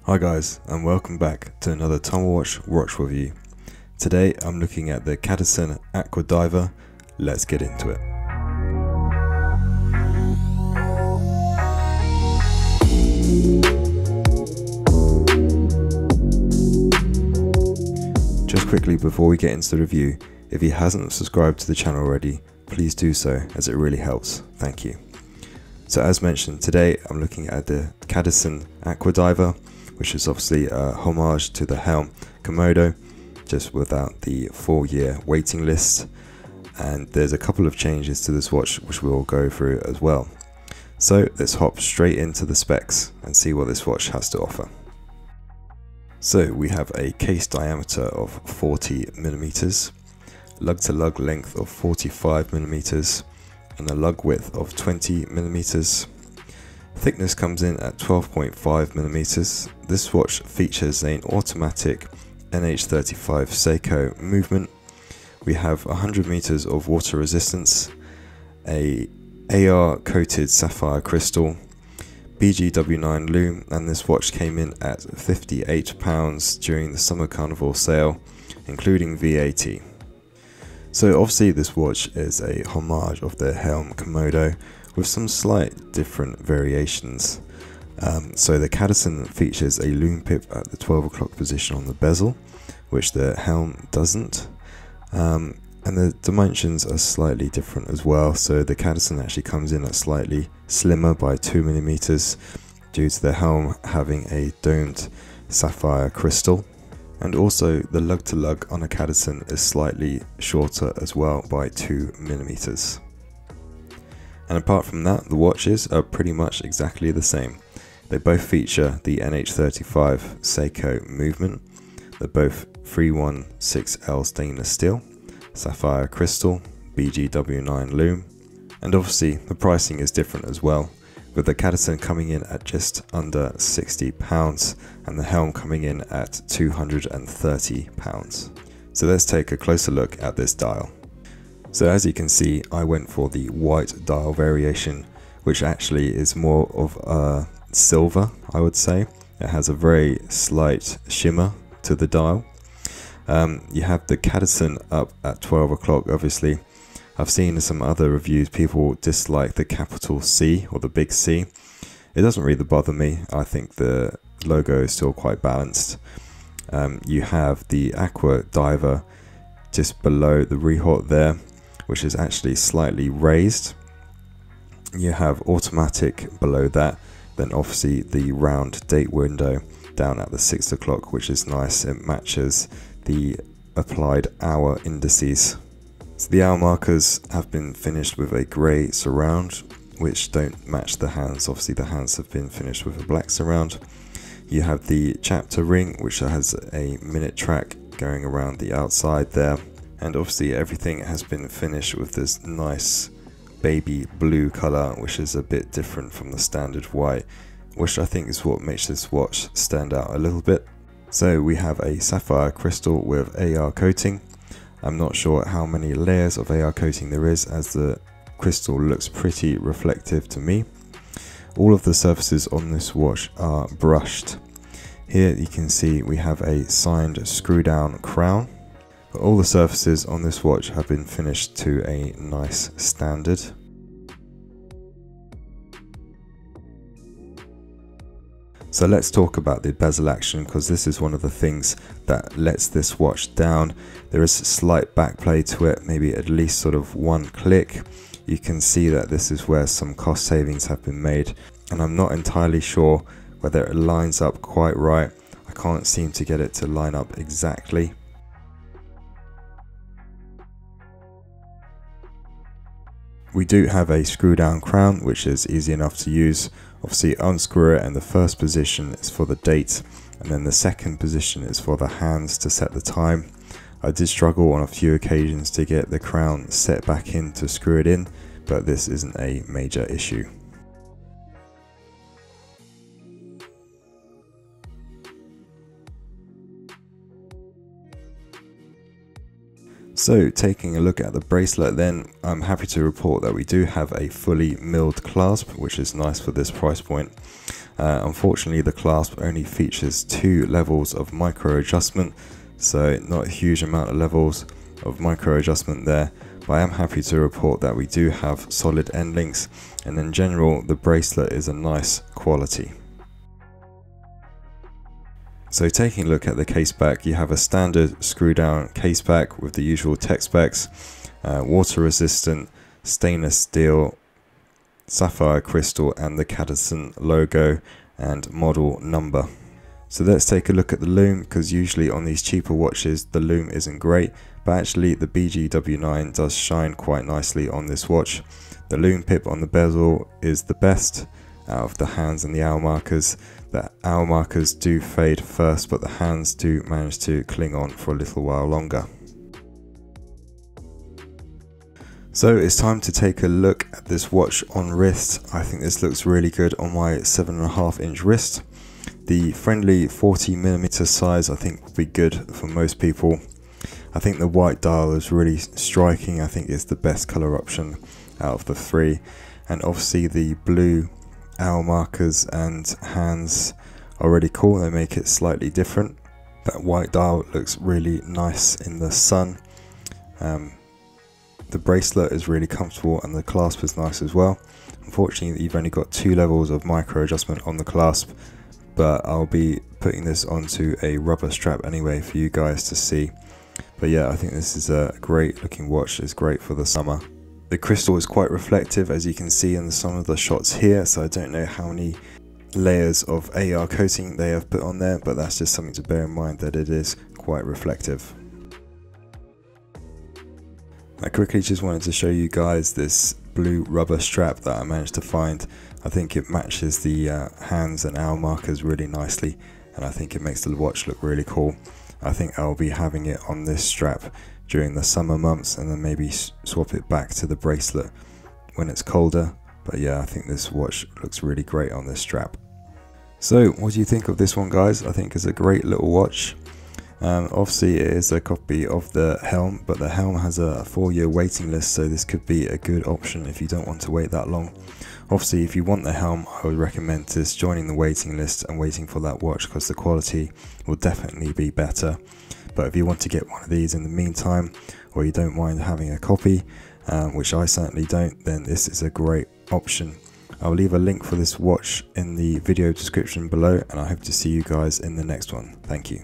Hi guys, and welcome back to another Watch review. Today I'm looking at the Cadisen Aqua Diver. Let's get into it. Just quickly before we get into the review, if you hasn't subscribed to the channel already, please do so as it really helps. Thank you. So as mentioned, today I'm looking at the Cadisen Aqua Diver, which is obviously a homage to the Helm Komodo, just without the 4-year waiting list. And there's a couple of changes to this watch which we'll go through as well. So let's hop straight into the specs and see what this watch has to offer. So we have a case diameter of 40mm, lug-to-lug length of 45mm, and a lug width of 20mm. Thickness comes in at 12.5mm. This watch features an automatic NH35 Seiko movement. We have 100 meters of water resistance, a AR coated sapphire crystal, BGW9 lume, and this watch came in at £58 during the summer carnival sale, including VAT. So obviously this watch is a homage of the Helm Komodo with some slight different variations. So the Cadisen features a lume pip at the 12 o'clock position on the bezel, which the Helm doesn't. And the dimensions are slightly different as well. So the Cadisen actually comes in at slightly slimmer by 2mm due to the Helm having a domed sapphire crystal. And also the lug-to-lug on a Cadisen is slightly shorter as well by 2mm. And apart from that, the watches are pretty much exactly the same. They both feature the NH35 Seiko movement. They're both 316L stainless steel, sapphire crystal, BGW9 lume. And obviously the pricing is different as well, with the Cadisen coming in at just under £60 and the Helm coming in at £230. So let's take a closer look at this dial. So as you can see, I went for the white dial variation, which actually is more of a silver, I would say. It has a very slight shimmer to the dial. You have the Cadisen up at 12 o'clock, obviously. I've seen in some other reviews people dislike the capital C or the big C. It doesn't really bother me. I think the logo is still quite balanced. You have the Aqua Diver just below the rehaut there, which is actually slightly raised. You have automatic below that, then obviously the round date window down at the 6 o'clock, which is nice. It matches the applied hour indices. So the hour markers have been finished with a grey surround, which don't match the hands. Obviously the hands have been finished with a black surround. You have the chapter ring, which has a minute track going around the outside there. And obviously everything has been finished with this nice baby blue color, which is a bit different from the standard white, which I think is what makes this watch stand out a little bit. So we have a sapphire crystal with AR coating. I'm not sure how many layers of AR coating there is, as the crystal looks pretty reflective to me. All of the surfaces on this watch are brushed. Here you can see we have a signed screw down crown. All the surfaces on this watch have been finished to a nice standard. So let's talk about the bezel action, because this is one of the things that lets this watch down. There is a slight backplay to it, maybe at least sort of one click. You can see that this is where some cost savings have been made, and I'm not entirely sure whether it lines up quite right. I can't seem to get it to line up exactly. We do have a screw down crown, which is easy enough to use. Obviously unscrew it, and the first position is for the date, and then the second position is for the hands to set the time. I did struggle on a few occasions to get the crown set back in to screw it in, but this isn't a major issue. So taking a look at the bracelet then, I'm happy to report that we do have a fully milled clasp, which is nice for this price point. Unfortunately, the clasp only features 2 levels of micro adjustment, so not a huge amount of levels of micro adjustment there, but I am happy to report that we do have solid end links, and in general the bracelet is a nice quality. So taking a look at the case back, you have a standard screw down case back with the usual tech specs, water resistant, stainless steel, sapphire crystal, and the Cadisen logo and model number. So let's take a look at the lume, because usually on these cheaper watches the lume isn't great, but actually the BGW9 does shine quite nicely on this watch. The lume pip on the bezel is the best out of the hands and the hour markers. The hour markers do fade first, but the hands do manage to cling on for a little while longer. So it's time to take a look at this watch on wrist. I think this looks really good on my 7.5 inch wrist. The friendly 40mm size I think will be good for most people. I think the white dial is really striking. I think it's the best color option out of the 3, and obviously the blue hour markers and hands are really cool. They make it slightly different. That white dial looks really nice in the sun. The bracelet is really comfortable and the clasp is nice as well. Unfortunately, you've only got 2 levels of micro adjustment on the clasp, but I'll be putting this onto a rubber strap anyway for you guys to see. But yeah, I think this is a great looking watch. It's great for the summer. The crystal is quite reflective, as you can see in some of the shots here, so I don't know how many layers of AR coating they have put on there, but that's just something to bear in mind, that it is quite reflective. I quickly just wanted to show you guys this blue rubber strap that I managed to find. I think it matches the hands and hour markers really nicely, and I think it makes the watch look really cool. I think I'll be having it on this strap during the summer months, and then maybe swap it back to the bracelet when it's colder. But yeah, I think this watch looks really great on this strap. So what do you think of this one, guys? I think it's a great little watch. Obviously it is a copy of the Helm, but the Helm has a 4-year waiting list, so this could be a good option if you don't want to wait that long. Obviously if you want the Helm, I would recommend just joining the waiting list and waiting for that watch, because the quality will definitely be better. But if you want to get one of these in the meantime, or you don't mind having a copy, which I certainly don't, then this is a great option. I'll leave a link for this watch in the video description below, and I hope to see you guys in the next one. Thank you.